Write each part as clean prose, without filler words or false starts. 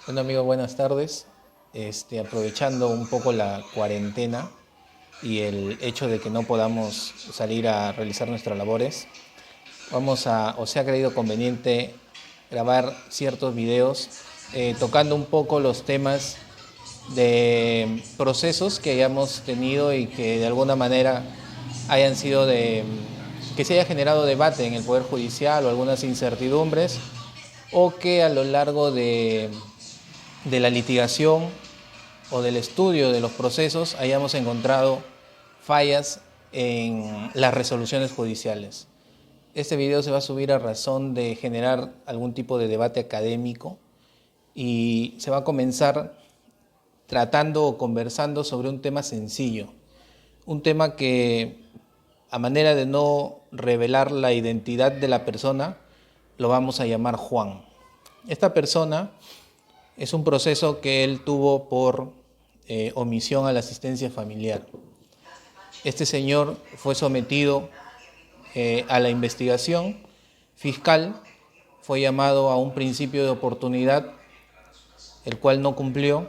Bueno, amigo, buenas tardes. Aprovechando un poco la cuarentena y el hecho de que no podamos salir a realizar nuestras labores, se ha creído conveniente grabar ciertos videos tocando un poco los temas de procesos que hayamos tenido y que de alguna manera hayan sido que se haya generado debate en el Poder Judicial o algunas incertidumbres, o que a lo largo de la litigación o del estudio de los procesos hayamos encontrado fallas en las resoluciones judiciales. Este video se va a subir a razón de generar algún tipo de debate académico y se va a comenzar tratando o conversando sobre un tema sencillo, un tema que, a manera de no revelar la identidad de la persona, lo vamos a llamar Juan. Esta persona es un proceso que él tuvo por omisión a la asistencia familiar. Este señor fue sometido a la investigación fiscal, fue llamado a un principio de oportunidad, el cual no cumplió,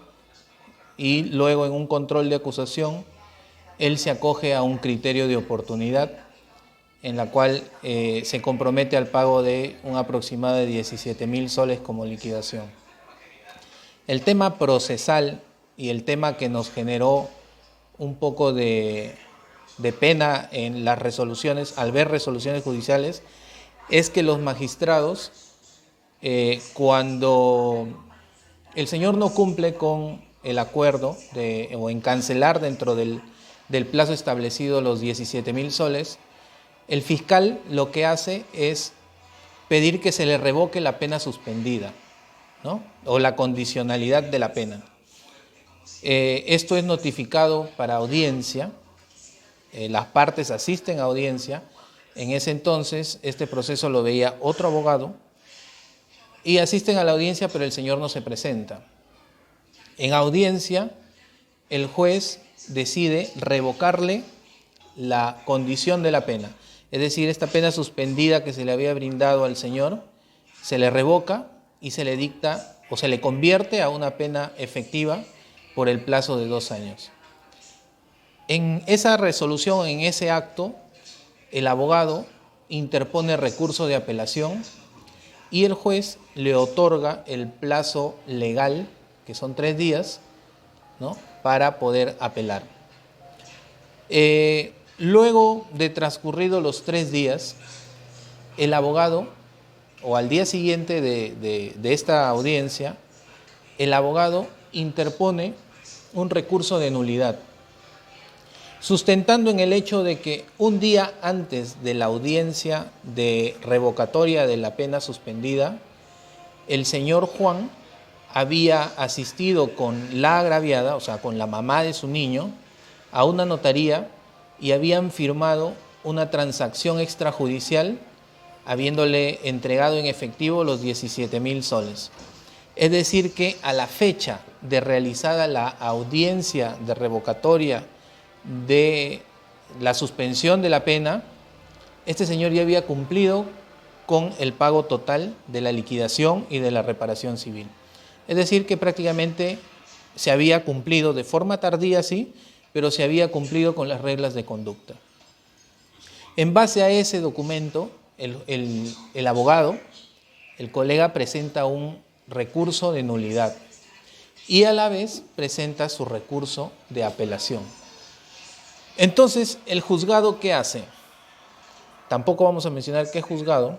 y luego en un control de acusación, él se acoge a un criterio de oportunidad, en la cual se compromete al pago de un aproximado de 17.000 soles como liquidación. El tema procesal y el tema que nos generó un poco de pena en las resoluciones, al ver resoluciones judiciales, es que los magistrados, cuando el señor no cumple con el acuerdo o en cancelar dentro del plazo establecido los 17.000 soles, el fiscal lo que hace es pedir que se le revoque la pena suspendida, ¿no? O la condicionalidad de la pena. Esto es notificado para audiencia, las partes asisten a audiencia. En ese entonces este proceso lo veía otro abogado y asisten a la audiencia, pero el señor no se presenta. En audiencia el juez decide revocarle la condición de la pena, es decir, esta pena suspendida que se le había brindado al señor se le revoca y se le dicta o se le convierte a una pena efectiva por el plazo de 2 años. En esa resolución, en ese acto, el abogado interpone recurso de apelación y el juez le otorga el plazo legal, que son 3 días, ¿no?, para poder apelar. Luego de transcurridos los 3 días, el abogado, o al día siguiente de esta audiencia, el abogado interpone un recurso de nulidad, sustentando en el hecho de que un día antes de la audiencia de revocatoria de la pena suspendida, el señor Juan había asistido con la agraviada, o sea, con la mamá de su niño, a una notaría y habían firmado una transacción extrajudicial habiéndole entregado en efectivo los 17.000 soles. Es decir, que a la fecha de realizada la audiencia de revocatoria de la suspensión de la pena, este señor ya había cumplido con el pago total de la liquidación y de la reparación civil. Es decir, que prácticamente se había cumplido de forma tardía, sí, pero se había cumplido con las reglas de conducta. En base a ese documento, el abogado, el colega, presenta un recurso de nulidad y a la vez presenta su recurso de apelación. Entonces, ¿el juzgado qué hace? Tampoco vamos a mencionar qué juzgado.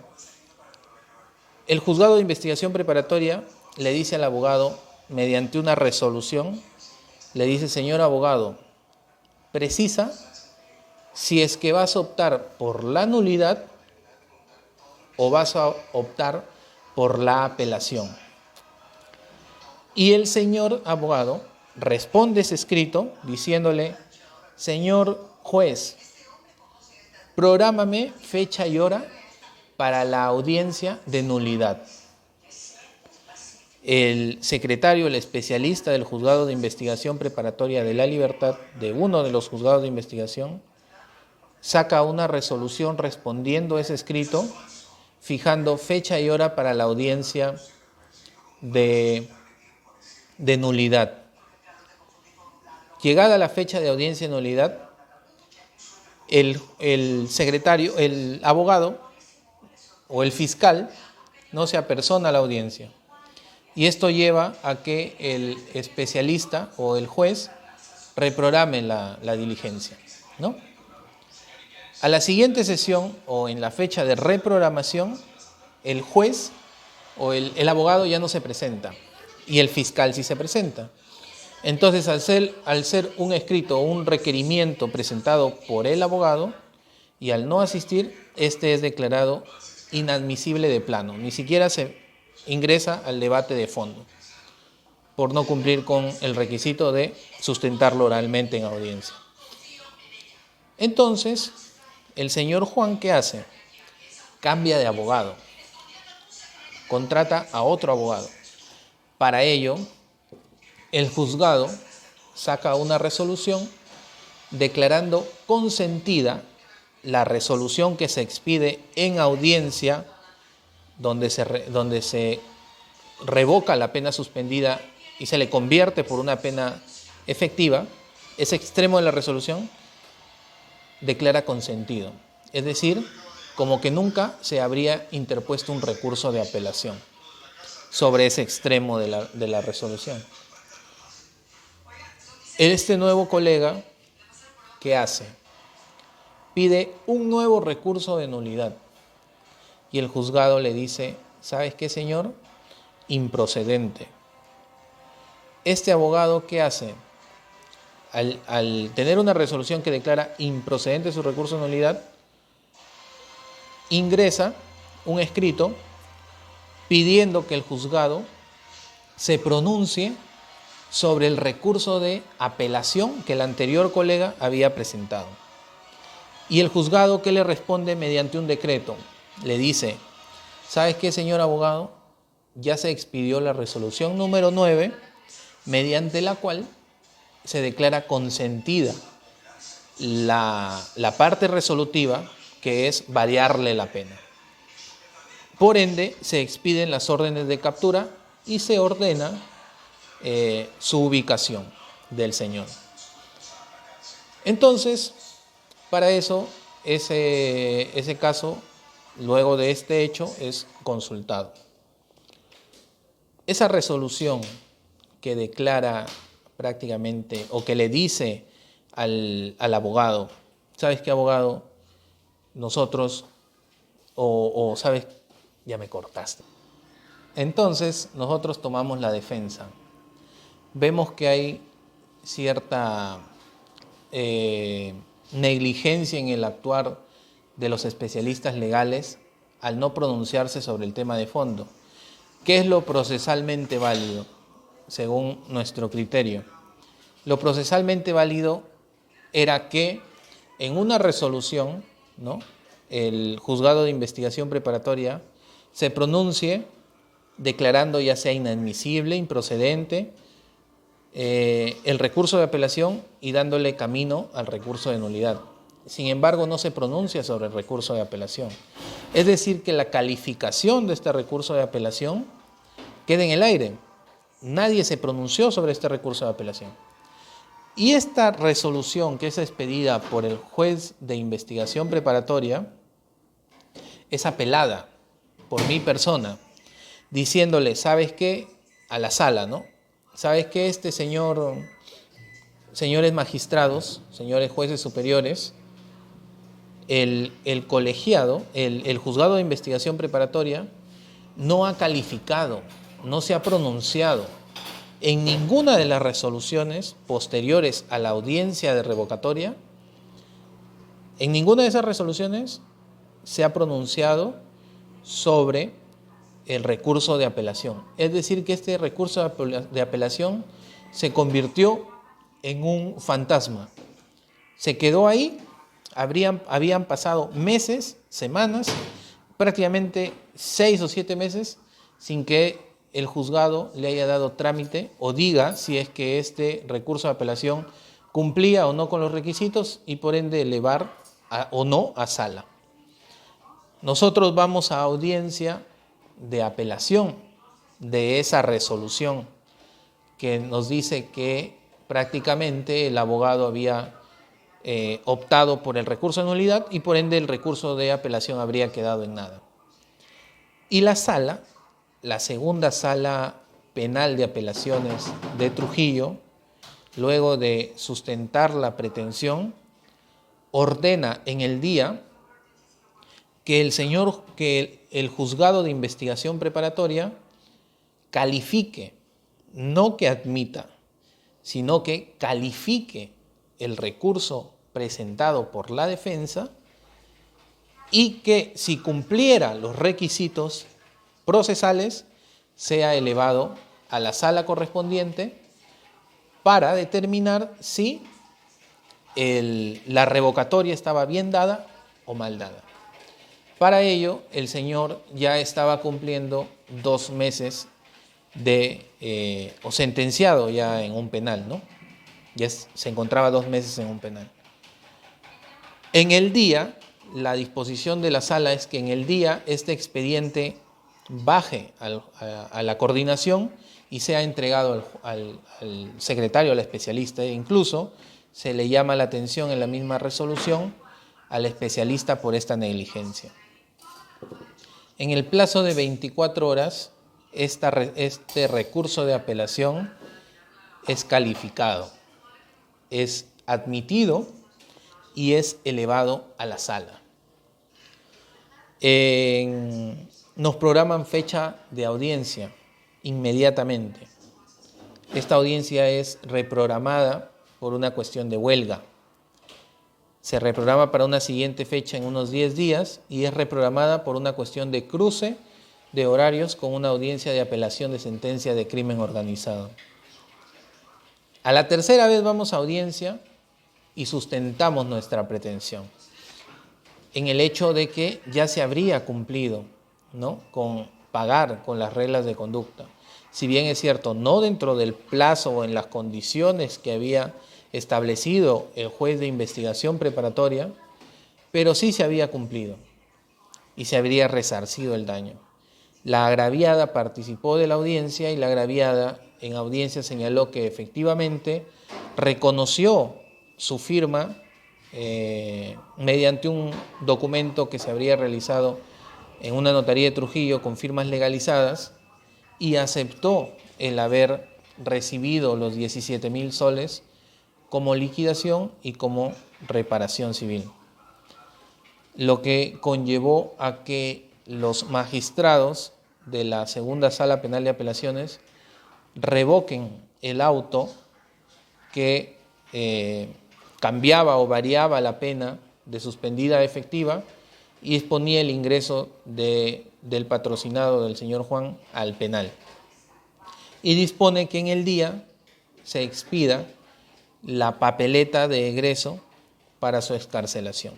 El juzgado de investigación preparatoria le dice al abogado, mediante una resolución, le dice: señor abogado, precisa si es que vas a optar por la nulidad o vas a optar por la apelación. Y el señor abogado responde ese escrito diciéndole: señor juez, prográmame fecha y hora para la audiencia de nulidad. El secretario, el especialista del juzgado de investigación preparatoria de la libertad, de uno de los juzgados de investigación, saca una resolución respondiendo a ese escrito, fijando fecha y hora para la audiencia de de nulidad. Llegada la fecha de audiencia de nulidad, el secretario, el abogado o el fiscal no se apersona a la audiencia. Y esto lleva a que el especialista o el juez reprograme la diligencia, ¿no? A la siguiente sesión o en la fecha de reprogramación, el juez o el abogado ya no se presenta y el fiscal sí se presenta. Entonces, al ser un escrito o un requerimiento presentado por el abogado y al no asistir, este es declarado inadmisible de plano. Ni siquiera se ingresa al debate de fondo por no cumplir con el requisito de sustentarlo oralmente en audiencia. Entonces, el señor Juan, ¿qué hace? Cambia de abogado, contrata a otro abogado. Para ello, el juzgado saca una resolución declarando consentida la resolución que se expide en audiencia donde se revoca la pena suspendida y se le convierte por una pena efectiva. Ese extremo de la resolución declara consentido, es decir, como que nunca se habría interpuesto un recurso de apelación sobre ese extremo de la resolución. Este nuevo colega, ¿qué hace? Pide un nuevo recurso de nulidad y el juzgado le dice, ¿sabes qué, señor? Improcedente. Este abogado, ¿qué hace? Al tener una resolución que declara improcedente su recurso de nulidad, ingresa un escrito pidiendo que el juzgado se pronuncie sobre el recurso de apelación que el anterior colega había presentado. Y el juzgado, ¿qué le responde mediante un decreto? Le dice, ¿sabes qué, señor abogado? Ya se expidió la resolución número 9, mediante la cual se declara consentida la parte resolutiva, que es variarle la pena. Por ende, se expiden las órdenes de captura y se ordena su ubicación del señor. Entonces, para eso, ese caso, luego de este hecho, es consultado. Esa resolución que declara prácticamente, o que le dice al abogado, ¿sabes qué, abogado? Nosotros, ¿sabes? Ya me cortaste. Entonces, nosotros tomamos la defensa. Vemos que hay cierta negligencia en el actuar de los especialistas legales al no pronunciarse sobre el tema de fondo. ¿Qué es lo procesalmente válido, según nuestro criterio? Lo procesalmente válido era que en una resolución, ¿no?, el juzgado de investigación preparatoria se pronuncie declarando ya sea inadmisible, improcedente, el recurso de apelación y dándole camino al recurso de nulidad. Sin embargo, no se pronuncia sobre el recurso de apelación. Es decir, que la calificación de este recurso de apelación queda en el aire. Nadie se pronunció sobre este recurso de apelación. Y esta resolución que es expedida por el juez de investigación preparatoria es apelada por mi persona, diciéndole, ¿sabes qué? A la sala, ¿no? ¿Sabes qué? Señores magistrados, señores jueces superiores, el colegiado, el juzgado de investigación preparatoria no ha calificado, no se ha pronunciado en ninguna de las resoluciones posteriores a la audiencia de revocatoria. En ninguna de esas resoluciones se ha pronunciado sobre el recurso de apelación. Es decir, que este recurso de apelación se convirtió en un fantasma. Se quedó ahí, habían pasado meses, semanas, prácticamente 6 o 7 meses, sin que el juzgado le haya dado trámite o diga si es que este recurso de apelación cumplía o no con los requisitos y por ende elevar o no a sala. Nosotros vamos a audiencia de apelación de esa resolución que nos dice que prácticamente el abogado había optado por el recurso de nulidad y por ende el recurso de apelación habría quedado en nada. Y la sala, la segunda sala penal de apelaciones de Trujillo, luego de sustentar la pretensión, ordena en el día que el juzgado de investigación preparatoria califique, no que admita, sino que califique el recurso presentado por la defensa y que si cumpliera los requisitos procesales sea elevado a la sala correspondiente para determinar si la revocatoria estaba bien dada o mal dada. Para ello, el señor ya estaba cumpliendo 2 meses o sentenciado ya en un penal, ¿no? Ya se encontraba 2 meses en un penal. En el día, la disposición de la sala es que en el día este expediente baje a la coordinación y sea entregado al secretario, al especialista. E incluso se le llama la atención en la misma resolución al especialista por esta negligencia. En el plazo de 24 horas, este recurso de apelación es calificado, es admitido y es elevado a la sala. Nos programan fecha de audiencia inmediatamente. Esta audiencia es reprogramada por una cuestión de huelga. Se reprograma para una siguiente fecha en unos 10 días y es reprogramada por una cuestión de cruce de horarios con una audiencia de apelación de sentencia de crimen organizado. A la tercera vez vamos a audiencia y sustentamos nuestra pretensión en el hecho de que ya se habría cumplido, ¿no?, con pagar con las reglas de conducta. Si bien es cierto, no dentro del plazo o en las condiciones que había establecido el juez de investigación preparatoria, pero sí se había cumplido y se habría resarcido el daño. La agraviada participó de la audiencia y la agraviada en audiencia señaló que efectivamente reconoció su firma mediante un documento que se habría realizado en una notaría de Trujillo con firmas legalizadas y aceptó el haber recibido los 17.000 soles como liquidación y como reparación civil, lo que conllevó a que los magistrados de la segunda sala penal de apelaciones revoquen el auto que cambiaba o variaba la pena de suspendida a efectiva y exponía el ingreso del patrocinado del señor Juan al penal. Y dispone que en el día se expida la papeleta de egreso para su excarcelación.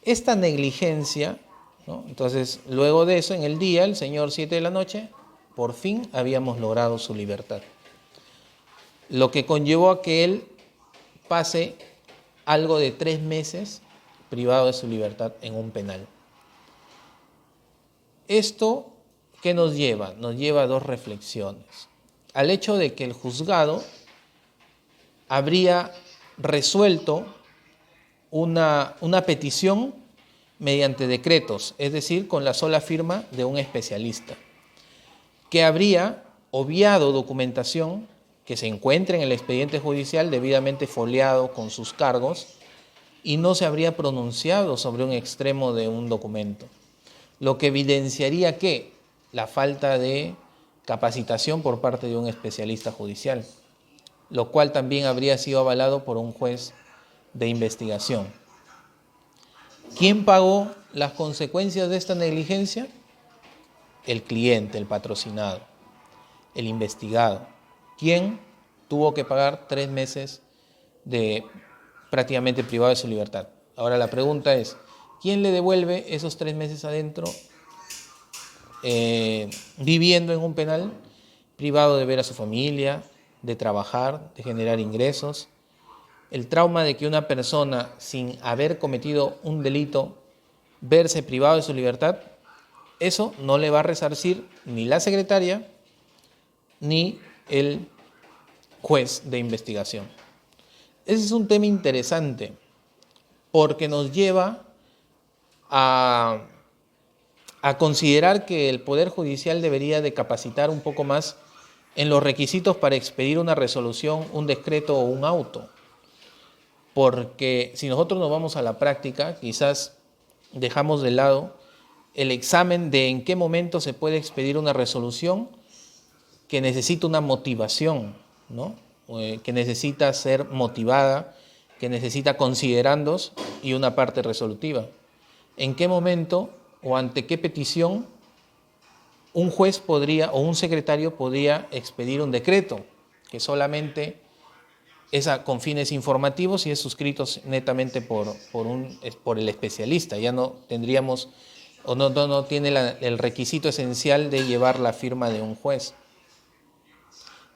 Esta negligencia, ¿no? Entonces, luego de eso, en el día, el señor 7 de la noche, por fin habíamos logrado su libertad. Lo que conllevó a que él pase algo de 3 meses privado de su libertad en un penal. ¿Esto qué nos lleva? Nos lleva a 2 reflexiones. Al hecho de que el juzgado habría resuelto una petición mediante decretos, es decir, con la sola firma de un especialista, que habría obviado documentación que se encuentra en el expediente judicial debidamente foliado con sus cargos y no se habría pronunciado sobre un extremo de un documento, lo que evidenciaría que la falta de capacitación por parte de un especialista judicial, lo cual también habría sido avalado por un juez de investigación. ¿Quién pagó las consecuencias de esta negligencia? El cliente, el patrocinado, el investigado. ¿Quién tuvo que pagar 3 meses de prácticamente privado de su libertad? Ahora la pregunta es, ¿quién le devuelve esos 3 meses adentro viviendo en un penal, privado de ver a su familia, de trabajar, de generar ingresos? El trauma de que una persona sin haber cometido un delito verse privado de su libertad, eso no le va a resarcir ni la secretaria ni el juez de investigación. Ese es un tema interesante porque nos lleva a considerar que el Poder Judicial debería de capacitar un poco más en los requisitos para expedir una resolución, un decreto o un auto. Porque si nosotros nos vamos a la práctica, quizás dejamos de lado el examen de en qué momento se puede expedir una resolución que necesita una motivación, ¿no? Que necesita ser motivada, que necesita considerandos y una parte resolutiva. ¿En qué momento o ante qué petición un juez podría o un secretario podría expedir un decreto que solamente es con fines informativos y es suscrito netamente por el especialista? Ya no tendríamos o no tiene el requisito esencial de llevar la firma de un juez.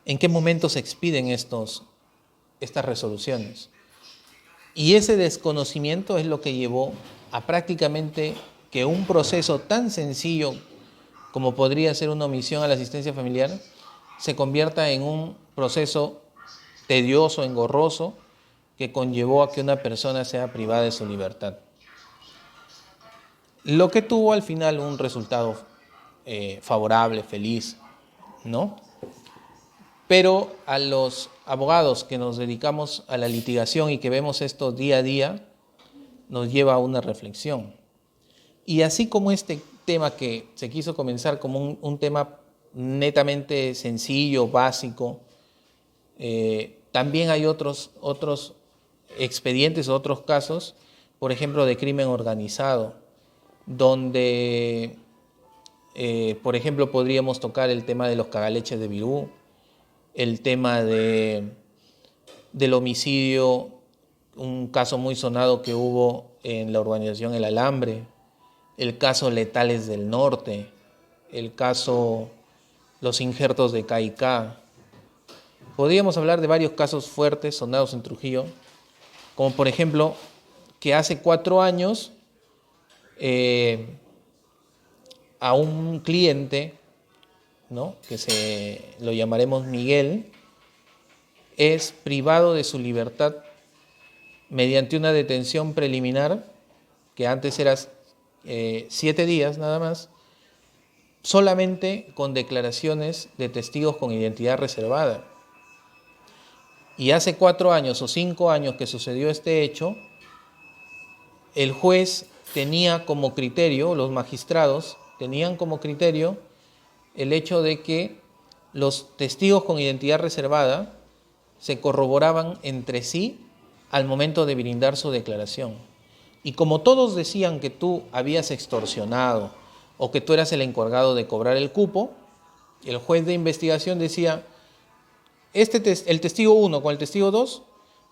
¿En qué momento se expiden estas resoluciones? Y ese desconocimiento es lo que llevó a prácticamente que un proceso tan sencillo como podría ser una omisión a la asistencia familiar se convierta en un proceso tedioso, engorroso, que conllevó a que una persona sea privada de su libertad. Lo que tuvo al final un resultado favorable, feliz, ¿no? Pero a los abogados que nos dedicamos a la litigación y que vemos esto día a día, nos lleva a una reflexión. Y así como este tema que se quiso comenzar como un tema netamente sencillo, básico, también hay otros expedientes, otros casos, por ejemplo, de crimen organizado, donde, por ejemplo, podríamos tocar el tema de los cagaleches de Virú, el tema del homicidio, un caso muy sonado que hubo en la urbanización El Alambre, el caso Letales del Norte, el caso Los Injertos de Caicá. Podríamos hablar de varios casos fuertes, sonados en Trujillo, como por ejemplo que hace 4 años a un cliente, ¿no?, que lo llamaremos Miguel, es privado de su libertad mediante una detención preliminar, que antes era 7 días nada más, solamente con declaraciones de testigos con identidad reservada. Y hace 4 años o 5 años que sucedió este hecho, el juez tenía como criterio, los magistrados tenían como criterio el hecho de que los testigos con identidad reservada se corroboraban entre sí al momento de brindar su declaración. Y como todos decían que tú habías extorsionado o que tú eras el encargado de cobrar el cupo, el juez de investigación decía: el testigo 1 con el testigo 2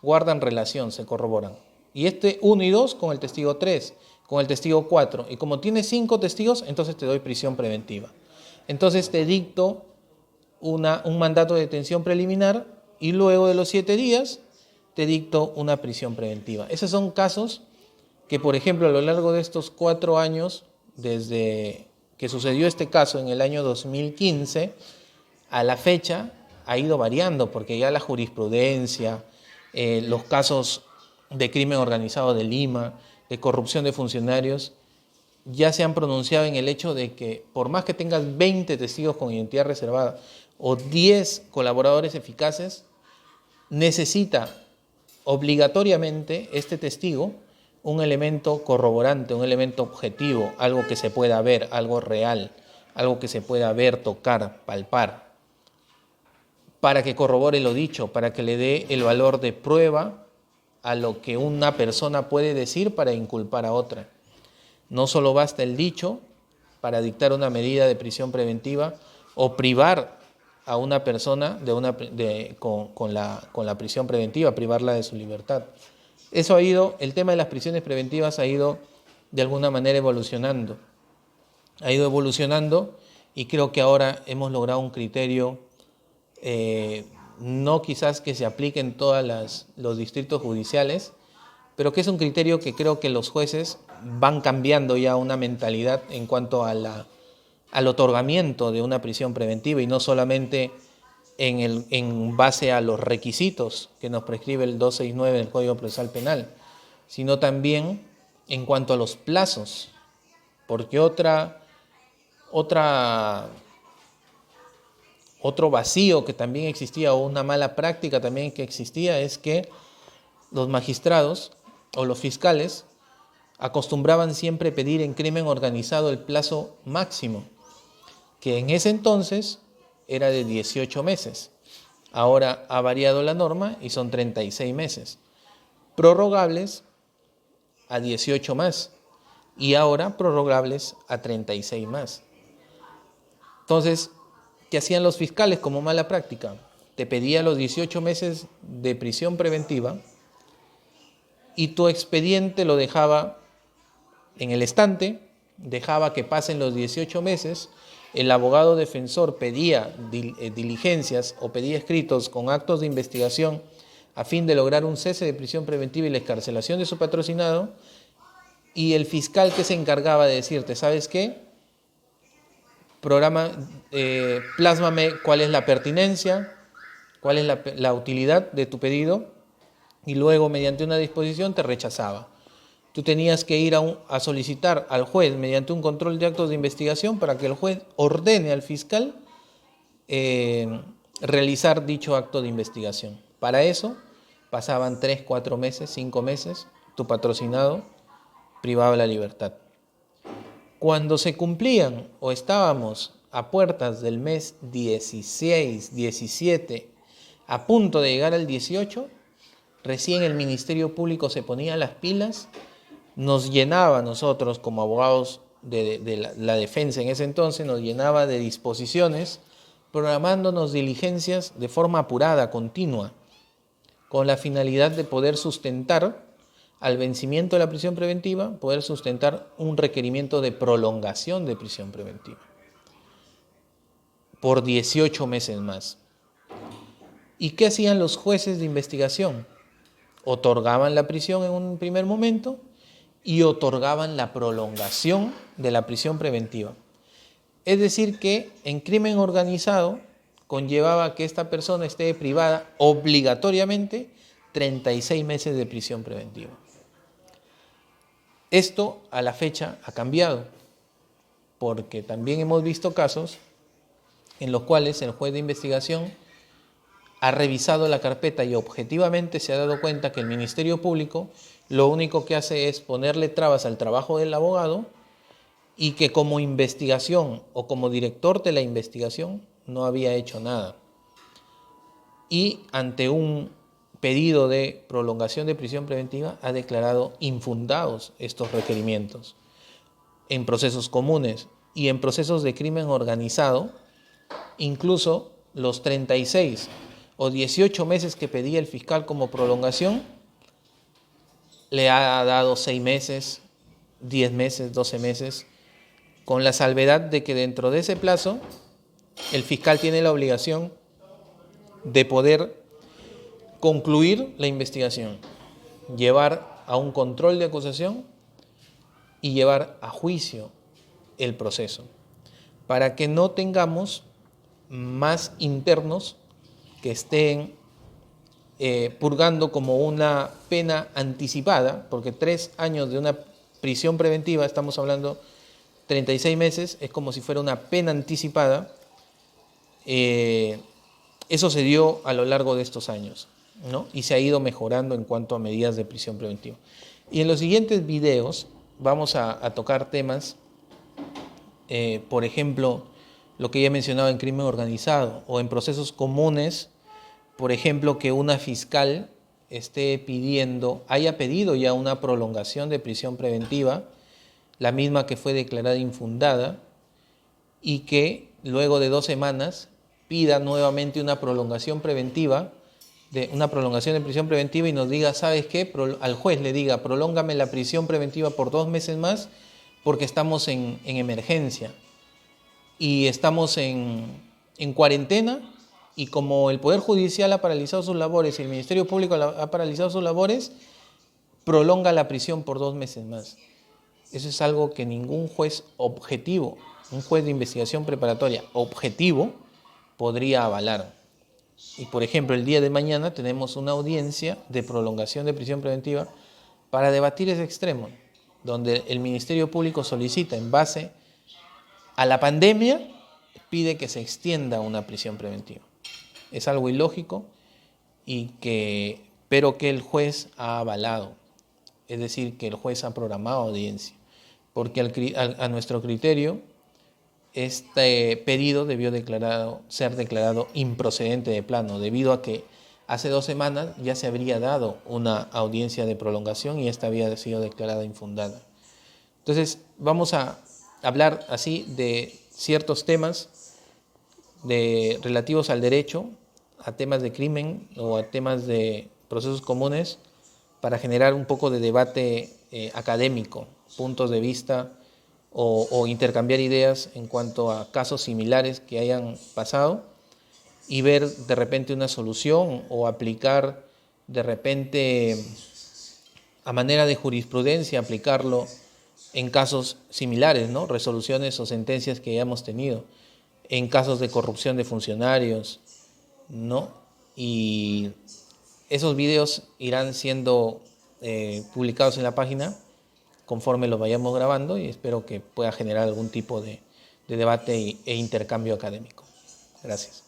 guardan relación, se corroboran. Y 1 y 2 con el testigo 3, con el testigo 4. Y como tienes 5 testigos, entonces te doy prisión preventiva. Entonces te dicto un mandato de detención preliminar y luego de los 7 días te dicto una prisión preventiva. Esos son casos que, por ejemplo, a lo largo de estos 4 años, desde que sucedió este caso en el año 2015, a la fecha ha ido variando, porque ya la jurisprudencia, los casos de crimen organizado de Lima, de corrupción de funcionarios, ya se han pronunciado en el hecho de que por más que tengas 20 testigos con identidad reservada o 10 colaboradores eficaces, necesita obligatoriamente este testigo un elemento corroborante, un elemento objetivo, algo que se pueda ver, algo real, algo que se pueda ver, tocar, palpar, para que corrobore lo dicho, para que le dé el valor de prueba a lo que una persona puede decir para inculpar a otra. No solo basta el dicho para dictar una medida de prisión preventiva o privar a una persona con la prisión preventiva, privarla de su libertad. El tema de las prisiones preventivas ha ido de alguna manera evolucionando. Ha ido evolucionando y creo que ahora hemos logrado un criterio, no quizás que se aplique en todos los distritos judiciales, pero que es un criterio que creo que los jueces van cambiando ya una mentalidad en cuanto al otorgamiento de una prisión preventiva y no solamente en base a los requisitos que nos prescribe el 269 del Código Procesal Penal, sino también en cuanto a los plazos, porque otro vacío que también existía, o una mala práctica también que existía, es que los magistrados o los fiscales acostumbraban siempre pedir en crimen organizado el plazo máximo, que en ese entonces era de 18 meses. Ahora ha variado la norma y son 36 meses, prorrogables a 18 más y ahora prorrogables a 36 más. Entonces, ¿qué hacían los fiscales como mala práctica? Te pedía los 18 meses de prisión preventiva y tu expediente lo dejaba en el estante, dejaba que pasen los 18 meses, el abogado defensor pedía diligencias o pedía escritos con actos de investigación a fin de lograr un cese de prisión preventiva y la excarcelación de su patrocinado, y el fiscal que se encargaba de decirte, ¿sabes qué? Plásmame cuál es la pertinencia, cuál es la utilidad de tu pedido, y luego mediante una disposición te rechazaba. Tú tenías que ir a solicitar al juez mediante un control de actos de investigación para que el juez ordene al fiscal realizar dicho acto de investigación. Para eso pasaban 3, 4 meses, 5 meses, tu patrocinado privado de la libertad. Cuando se cumplían o estábamos a puertas del mes 16, 17, a punto de llegar al 18, recién el Ministerio Público se ponía las pilas, nos llenaba a nosotros como abogados de la defensa en ese entonces, nos llenaba de disposiciones, programándonos diligencias de forma apurada, continua, con la finalidad de poder sustentar, al vencimiento de la prisión preventiva, poder sustentar un requerimiento de prolongación de prisión preventiva por 18 meses más. ¿Y qué hacían los jueces de investigación? Otorgaban la prisión en un primer momento y otorgaban la prolongación de la prisión preventiva. Es decir, que en crimen organizado conllevaba que esta persona esté privada obligatoriamente 36 meses de prisión preventiva. Esto a la fecha ha cambiado, porque también hemos visto casos en los cuales el juez de investigación ha revisado la carpeta y objetivamente se ha dado cuenta que el Ministerio Público lo único que hace es ponerle trabas al trabajo del abogado y que como investigación o como director de la investigación no había hecho nada. Y ante un pedido de prolongación de prisión preventiva ha declarado infundados estos requerimientos. En procesos comunes y en procesos de crimen organizado, incluso los 36 o 18 meses que pedía el fiscal como prolongación, le ha dado 6 meses, 10 meses, 12 meses, con la salvedad de que dentro de ese plazo el fiscal tiene la obligación de poder concluir la investigación, llevar a un control de acusación y llevar a juicio el proceso, para que no tengamos más internos que estén purgando como una pena anticipada, porque 3 años de una prisión preventiva, estamos hablando 36 meses, es como si fuera una pena anticipada. Eso se dio a lo largo de estos años, ¿no? Y se ha ido mejorando en cuanto a medidas de prisión preventiva. Y en los siguientes videos vamos a tocar temas, por ejemplo, lo que ya he mencionado en crimen organizado o en procesos comunes, por ejemplo, que una fiscal haya pedido ya una prolongación de prisión preventiva, la misma que fue declarada infundada, y que luego de 2 semanas pida nuevamente una prolongación preventiva, de prisión preventiva, y nos diga, ¿sabes qué? Al juez le diga, prolóngame la prisión preventiva por 2 meses más porque estamos en emergencia y estamos en cuarentena, y como el Poder Judicial ha paralizado sus labores y el Ministerio Público ha paralizado sus labores, prolonga la prisión por 2 meses más. Eso es algo que ningún juez objetivo, un juez de investigación preparatoria objetivo, podría avalar. Y por ejemplo, el día de mañana tenemos una audiencia de prolongación de prisión preventiva para debatir ese extremo, donde el Ministerio Público solicita, en base a la pandemia, pide que se extienda una prisión preventiva. Es algo ilógico pero que el juez ha avalado, es decir, que el juez ha programado audiencia, porque a nuestro criterio este pedido debió ser declarado improcedente de plano, debido a que hace 2 semanas ya se habría dado una audiencia de prolongación y esta había sido declarada infundada. Entonces, vamos a hablar así de ciertos temas relativos al derecho, a temas de crimen o a temas de procesos comunes, para generar un poco de debate académico, puntos de vista o intercambiar ideas en cuanto a casos similares que hayan pasado y ver de repente una solución o aplicar de repente a manera de jurisprudencia, aplicarlo en casos similares, ¿no? Resoluciones o sentencias que hayamos tenido, en casos de corrupción de funcionarios, ¿no? Y esos videos irán siendo publicados en la página conforme los vayamos grabando y espero que pueda generar algún tipo de debate e intercambio académico. Gracias.